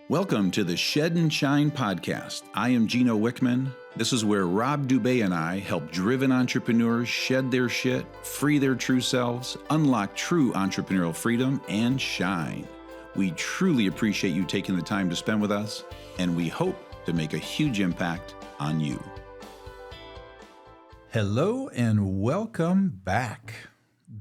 Welcome to the Shed and Shine podcast. I am Gino Wickman. This is where Rob Dubé and I help driven entrepreneurs shed their shit, free their true selves, unlock true entrepreneurial freedom, and shine. We truly appreciate you taking the time to spend with us, and we hope to make a huge impact on you. Hello and welcome back.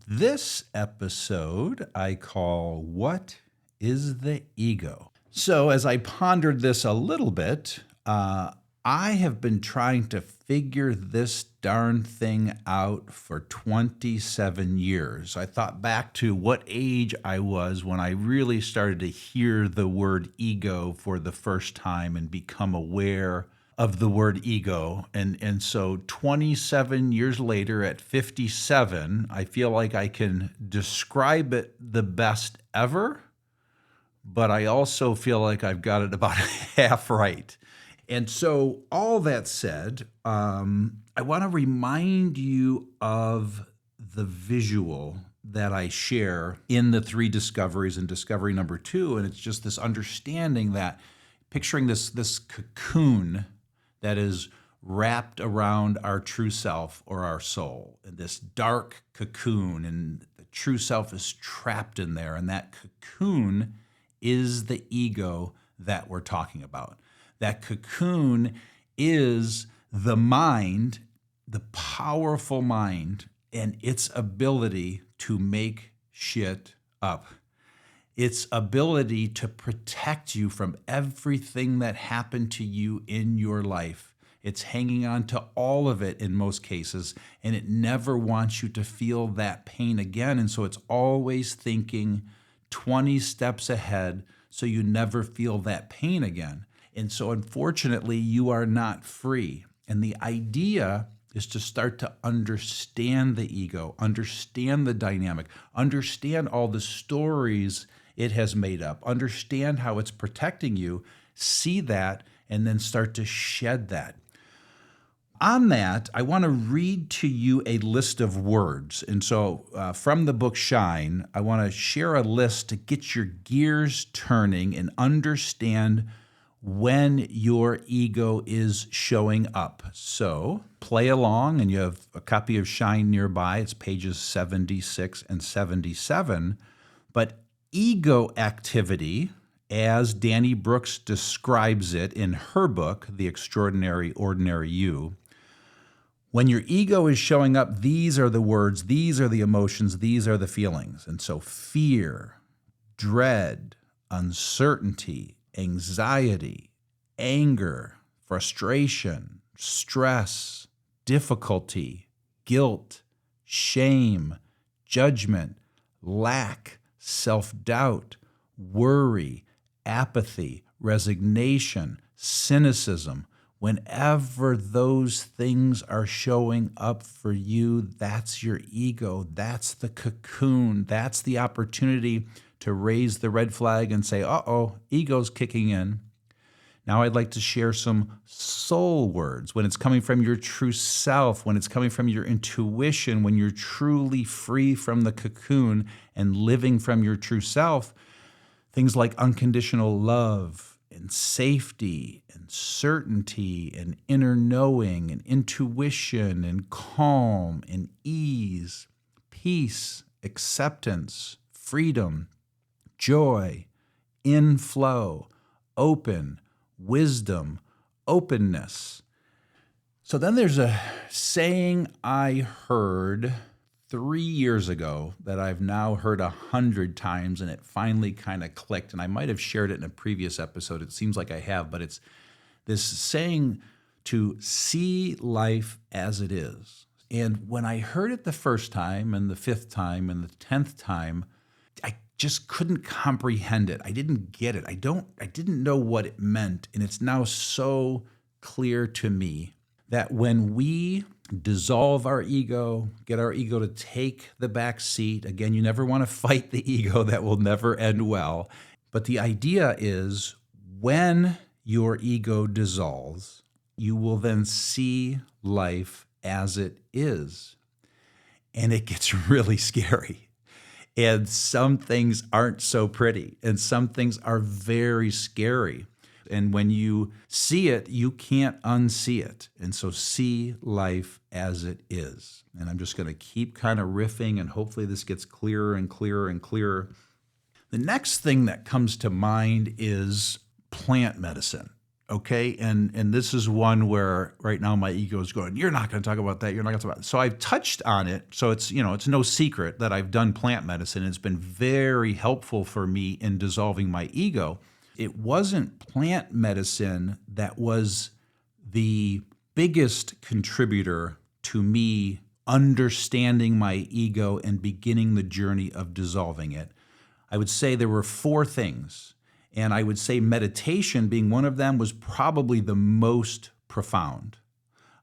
This episode I call What is the Ego? So as I pondered this a little bit, I have been trying to figure this darn thing out for 27 years. I thought back to what age I was when I really started to hear the word ego for the first time and become aware of the word ego. And so 27 years later at 57, I feel like I can describe it the best ever. But I also feel like I've got it about half right. And so all that said, I want to remind you of the visual that I share in the 3 discoveries and discovery number 2. And it's just this understanding that picturing this cocoon that is wrapped around our true self or our soul, and this dark cocoon, and the true self is trapped in there. And that cocoon is the ego that we're talking about. That cocoon is the mind, the powerful mind, and its ability to make shit up. Its ability to protect you from everything that happened to you in your life. It's hanging on to all of it in most cases, and it never wants you to feel that pain again. And so it's always thinking 20 steps ahead so you never feel that pain again. And so unfortunately, you are not free. And the idea is to start to understand the ego, understand the dynamic, understand all the stories it has made up, understand how it's protecting you, see that, and then start to shed that. On that, I want to read to you a list of words. And so from the book Shine, I want to share a list to get your gears turning and understand when your ego is showing up. So play along, and you have a copy of Shine nearby. It's pages 76 and 77. But ego activity, as Danny Brooks describes it in her book, The Extraordinary Ordinary You, when your ego is showing up, these are the words, these are the emotions, these are the feelings. And so fear, dread, uncertainty, anxiety, anger, frustration, stress, difficulty, guilt, shame, judgment, lack, self-doubt, worry, apathy, resignation, cynicism. Whenever those things are showing up for you, that's your ego. That's the cocoon. That's the opportunity to raise the red flag and say, uh-oh, ego's kicking in. Now I'd like to share some soul words. When it's coming from your true self, when it's coming from your intuition, when you're truly free from the cocoon and living from your true self, things like unconditional love, and safety, and certainty, and inner knowing, and intuition, and calm, and ease, peace, acceptance, freedom, joy, inflow, open, wisdom, openness. So then there's a saying I heard 3 years ago that I've now heard 100 times, and it finally kind of clicked. And I might have shared it in a previous episode. It seems like I have, but it's this saying to see life as it is. And when I heard it the first time, and the 5th time, and the 10th time, I just couldn't comprehend it. I didn't get it. I didn't know what it meant. And it's now so clear to me that when we dissolve our ego, get our ego to take the back seat. Again, you never want to fight the ego. That will never end well. But the idea is when your ego dissolves, you will then see life as it is. And it gets really scary. And some things aren't so pretty, and some things are very scary. And when you see it, you can't unsee it. And so see life as it is. And I'm just going to keep kind of riffing, and hopefully this gets clearer and clearer and clearer. The next thing that comes to mind is plant medicine. Okay. And this is one where right now my ego is going, you're not going to talk about that. You're not going to talk about it. So I've touched on it. So it's no secret that I've done plant medicine. It's been very helpful for me in dissolving my ego. It wasn't plant medicine that was the biggest contributor to me understanding my ego and beginning the journey of dissolving it. I would say there were 4 things. And I would say meditation, being one of them, was probably the most profound.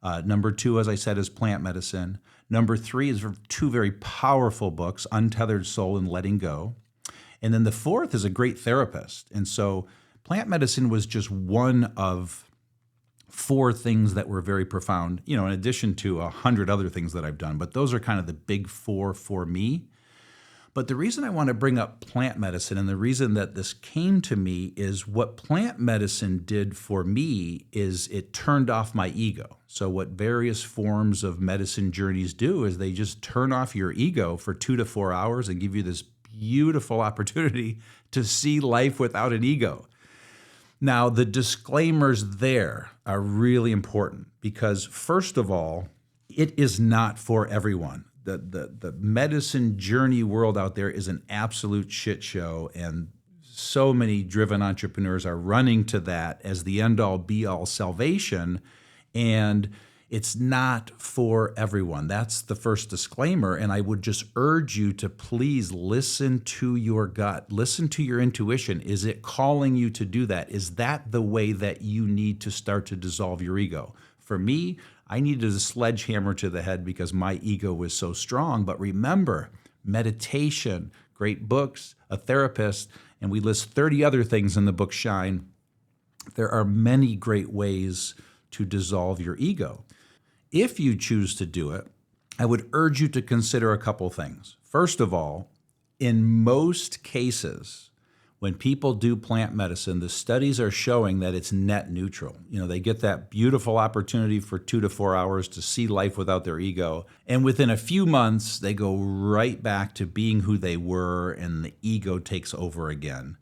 Number 2, as I said, is plant medicine. Number 3 is 2 very powerful books, Untethered Soul and Letting Go. And then the 4th is a great therapist. And so plant medicine was just one of 4 things that were very profound, in addition to 100 other things that I've done. But those are kind of the big 4 for me. But the reason I want to bring up plant medicine, and the reason that this came to me, is what plant medicine did for me is it turned off my ego. So what various forms of medicine journeys do is they just turn off your ego for 2 to 4 hours and give you this beautiful opportunity to see life without an ego. Now, the disclaimers there are really important because, first of all, it is not for everyone. The medicine journey world out there is an absolute shit show, and so many driven entrepreneurs are running to that as the end-all be-all salvation, and it's not for everyone. That's the first disclaimer, and I would just urge you to please listen to your gut. Listen to your intuition. Is it calling you to do that? Is that the way that you need to start to dissolve your ego? For me, I needed a sledgehammer to the head because my ego was so strong. But remember, meditation, great books, a therapist, and we list 30 other things in the book Shine. There are many great ways to dissolve your ego. If you choose to do it, I would urge you to consider a couple things. First of all, in most cases, when people do plant medicine, the studies are showing that it's net neutral. They get that beautiful opportunity for 2 to 4 hours to see life without their ego. And within a few months, they go right back to being who they were, and the ego takes over again.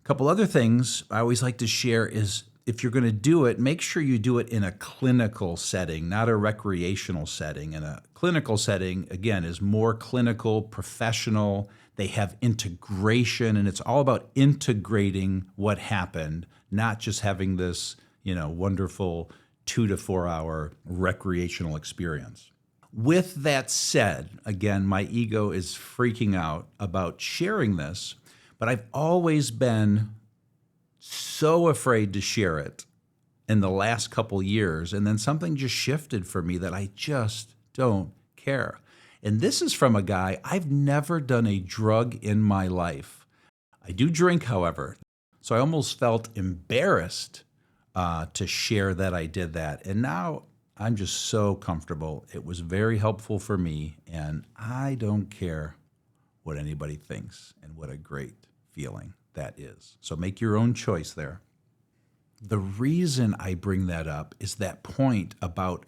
A couple other things I always like to share is if you're going to do it, make sure you do it in a clinical setting, not a recreational setting. And a clinical setting, again, is more clinical, professional. They have integration, and it's all about integrating what happened, not just having this, wonderful 2 to 4 hour recreational experience. With that said, again, my ego is freaking out about sharing this, but I've always been so afraid to share it in the last couple years, and then something just shifted for me that I just don't care. And this is from a guy, I've never done a drug in my life. I do drink, however, so I almost felt embarrassed to share that I did that. And now I'm just so comfortable. It was very helpful for me, and I don't care what anybody thinks, and what a great feeling that is. So make your own choice there. The reason I bring that up is that point about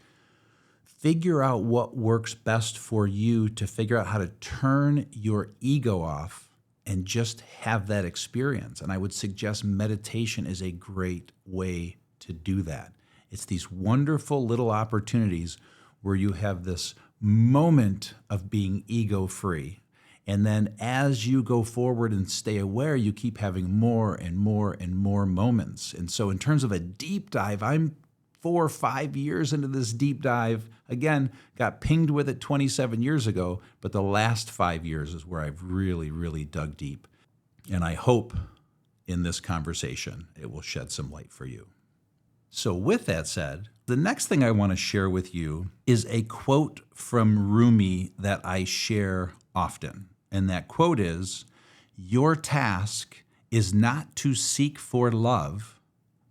figure out what works best for you to figure out how to turn your ego off and just have that experience. And I would suggest meditation is a great way to do that. It's these wonderful little opportunities where you have this moment of being ego-free. And then as you go forward and stay aware, you keep having more and more and more moments. And so in terms of a deep dive, I'm 4 or 5 years into this deep dive. Again, got pinged with it 27 years ago, but the last 5 years is where I've really, really dug deep. And I hope in this conversation, it will shed some light for you. So with that said, the next thing I want to share with you is a quote from Rumi that I share often. And that quote is, "Your task is not to seek for love,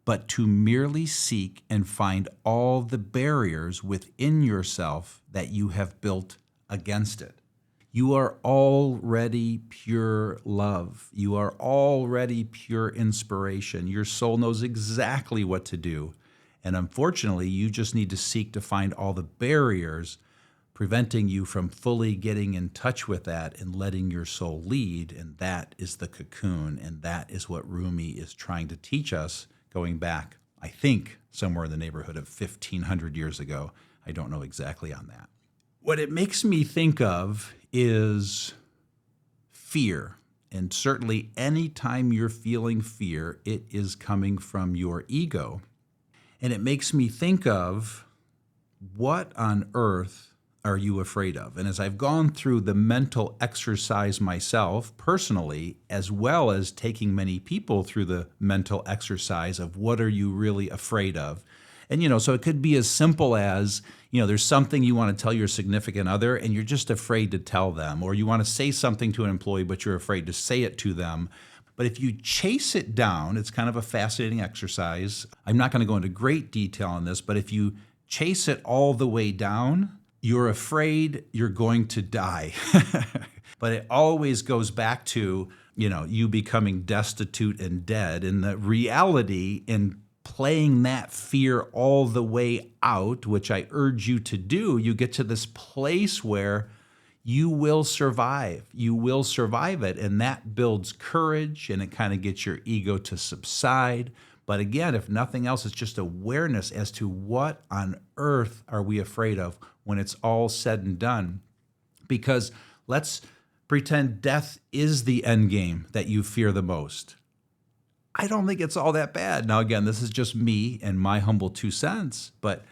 but to merely seek and find all the barriers within yourself that you have built against it." You are already pure love. You are already pure inspiration. Your soul knows exactly what to do. And unfortunately, you just need to seek to find all the barriers preventing you from fully getting in touch with that and letting your soul lead. And that is the cocoon. And that is what Rumi is trying to teach us going back, I think, somewhere in the neighborhood of 1,500 years ago. I don't know exactly on that. What it makes me think of is fear. And certainly anytime you're feeling fear, it is coming from your ego. And it makes me think of, what on earth are you afraid of? And as I've gone through the mental exercise myself personally, as well as taking many people through the mental exercise of what are you really afraid of? And, so it could be as simple as, there's something you want to tell your significant other and you're just afraid to tell them, or you want to say something to an employee, but you're afraid to say it to them. But if you chase it down, it's kind of a fascinating exercise. I'm not going to go into great detail on this, but if you chase it all the way down, you're afraid you're going to die. But it always goes back to, you becoming destitute and dead. And the reality in playing that fear all the way out, which I urge you to do, you get to this place where you will survive. You will survive it. And that builds courage and it kind of gets your ego to subside. But again, if nothing else, it's just awareness as to what on earth are we afraid of when it's all said and done. Because let's pretend death is the end game that you fear the most. I don't think it's all that bad. Now, again, this is just me and my humble 2 cents, but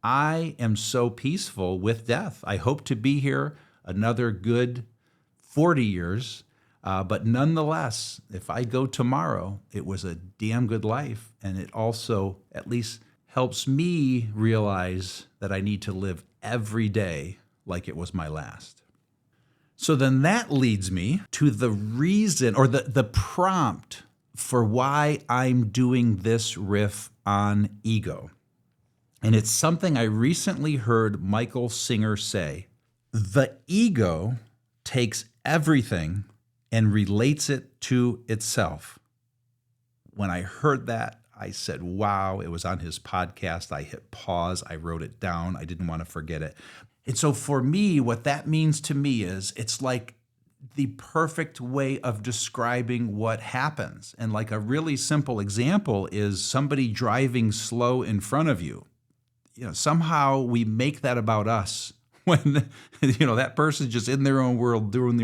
I am so peaceful with death. I hope to be here another good 40 years. But nonetheless, if I go tomorrow, it was a damn good life. And it also at least helps me realize that I need to live every day like it was my last. So then that leads me to the reason or the prompt for why I'm doing this riff on ego. And it's something I recently heard Michael Singer say. The ego takes everything and relates it to itself. When I heard that, I said, wow, it was on his podcast. I hit pause. I wrote it down. I didn't want to forget it. And so for me, what that means to me is it's like the perfect way of describing what happens. And like a really simple example is somebody driving slow in front of you. Somehow we make that about us when, that person's just in their own world doing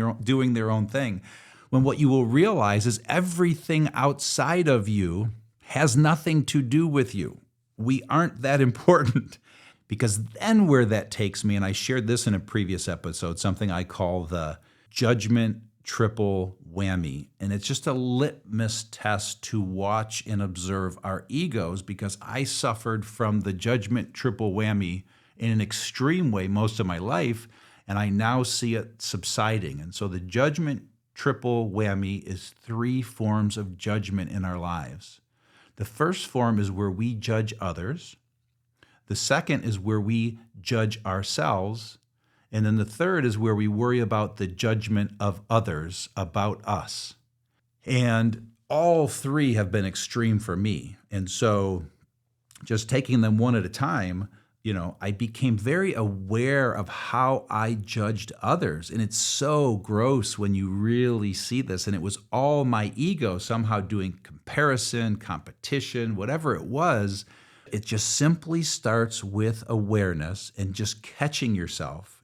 their own thing. When what you will realize is everything outside of you has nothing to do with you. We aren't that important. Because then where that takes me, and I shared this in a previous episode, something I call the judgment triple whammy. And it's just a litmus test to watch and observe our egos, because I suffered from the judgment triple whammy in an extreme way most of my life, and I now see it subsiding. And so the judgment triple whammy is 3 forms of judgment in our lives. The first form is where we judge others. The second is where we judge ourselves. And then the third is where we worry about the judgment of others about us. And all 3 have been extreme for me. And so just taking them one at a time, I became very aware of how I judged others. And it's so gross when you really see this. And it was all my ego somehow doing comparison, competition, whatever it was. It just simply starts with awareness and just catching yourself.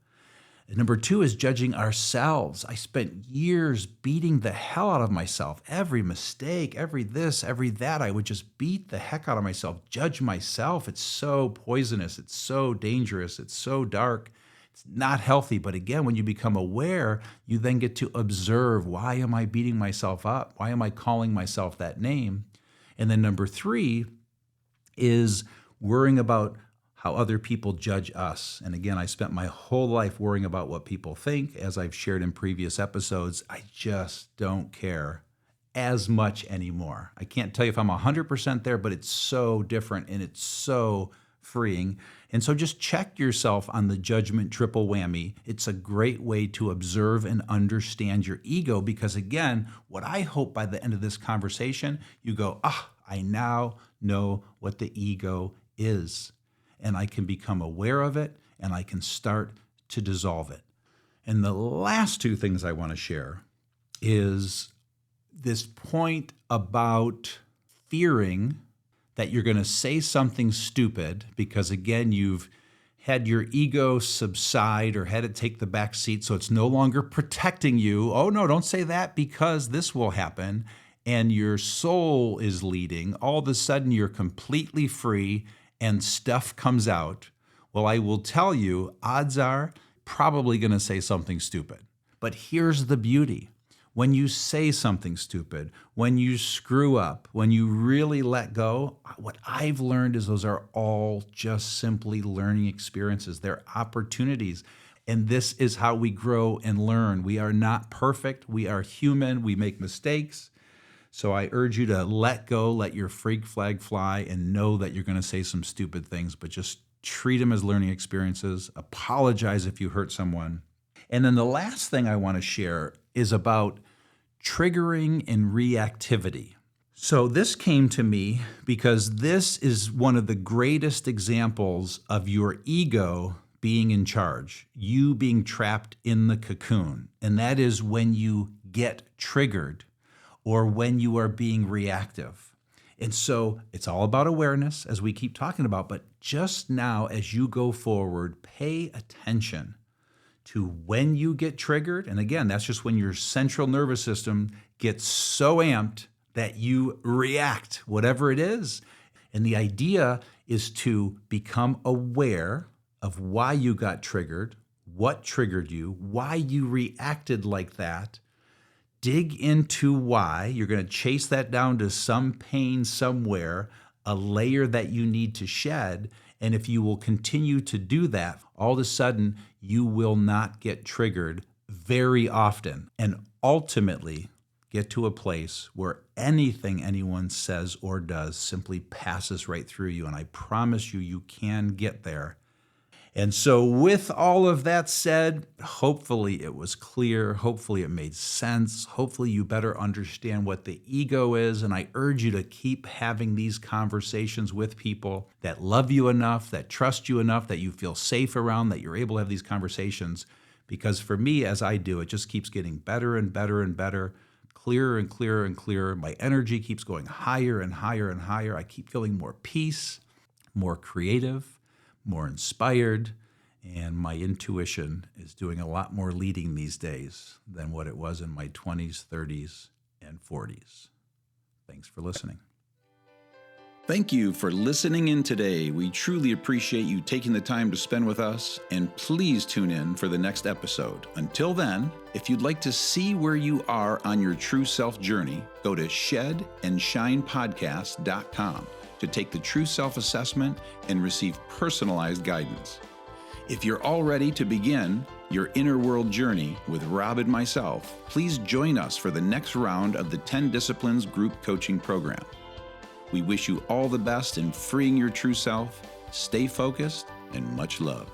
And number 2 is judging ourselves. I spent years beating the hell out of myself. Every mistake, every this, every that, I would just beat the heck out of myself, judge myself. It's so poisonous. It's so dangerous. It's so dark. It's not healthy. But again, when you become aware, you then get to observe, why am I beating myself up? Why am I calling myself that name? And then number 3 is worrying about how other people judge us. And again, I spent my whole life worrying about what people think. As I've shared in previous episodes, I just don't care as much anymore. I can't tell you if I'm 100% there, but it's so different and it's so freeing. And so just check yourself on the judgment triple whammy. It's a great way to observe and understand your ego because, again, what I hope by the end of this conversation, you go, I now know what the ego is. And I can become aware of it and I can start to dissolve it. And the last two things I want to share is this point about fearing that you're going to say something stupid because, again, you've had your ego subside or had it take the back seat, so it's no longer protecting you. Oh, no, don't say that because this will happen. And your soul is leading. All of a sudden, you're completely free and stuff comes out. Well, I will tell you, odds are probably going to say something stupid. But here's the beauty. When you say something stupid, when you screw up, when you really let go, what I've learned is those are all just simply learning experiences. They're opportunities. And this is how we grow and learn. We are not perfect. We are human. We make mistakes. So I urge you to let go, let your freak flag fly, and know that you're going to say some stupid things, but just treat them as learning experiences. Apologize if you hurt someone. And then the last thing I want to share is about triggering and reactivity. So this came to me because this is one of the greatest examples of your ego being in charge, you being trapped in the cocoon. And that is when you get triggered or when you are being reactive. And so it's all about awareness, as we keep talking about, but just now as you go forward, pay attention to when you get triggered. And again, that's just when your central nervous system gets so amped that you react, whatever it is. And the idea is to become aware of why you got triggered, what triggered you, why you reacted like that. Dig into why. You're going to chase that down to some pain somewhere, a layer that you need to shed. And if you will continue to do that, all of a sudden, you will not get triggered very often and ultimately get to a place where anything anyone says or does simply passes right through you. And I promise you, you can get there. And so with all of that said, hopefully it was clear. Hopefully it made sense. Hopefully you better understand what the ego is. And I urge you to keep having these conversations with people that love you enough, that trust you enough, that you feel safe around, that you're able to have these conversations. Because for me, as I do, it just keeps getting better and better and better, clearer and clearer and clearer. My energy keeps going higher and higher and higher. I keep feeling more peace, more creative, more inspired, and my intuition is doing a lot more leading these days than what it was in my 20s, 30s, and 40s. Thanks for listening. Thank you for listening in today. We truly appreciate you taking the time to spend with us, and please tune in for the next episode. Until then, if you'd like to see where you are on your true self journey, go to shedandshinepodcast.com to take the true self-assessment and receive personalized guidance. If you're all ready to begin your inner world journey with Rob and myself, please join us for the next round of the 10 Disciplines group coaching program. We wish you all the best in freeing your true self. Stay focused and much love.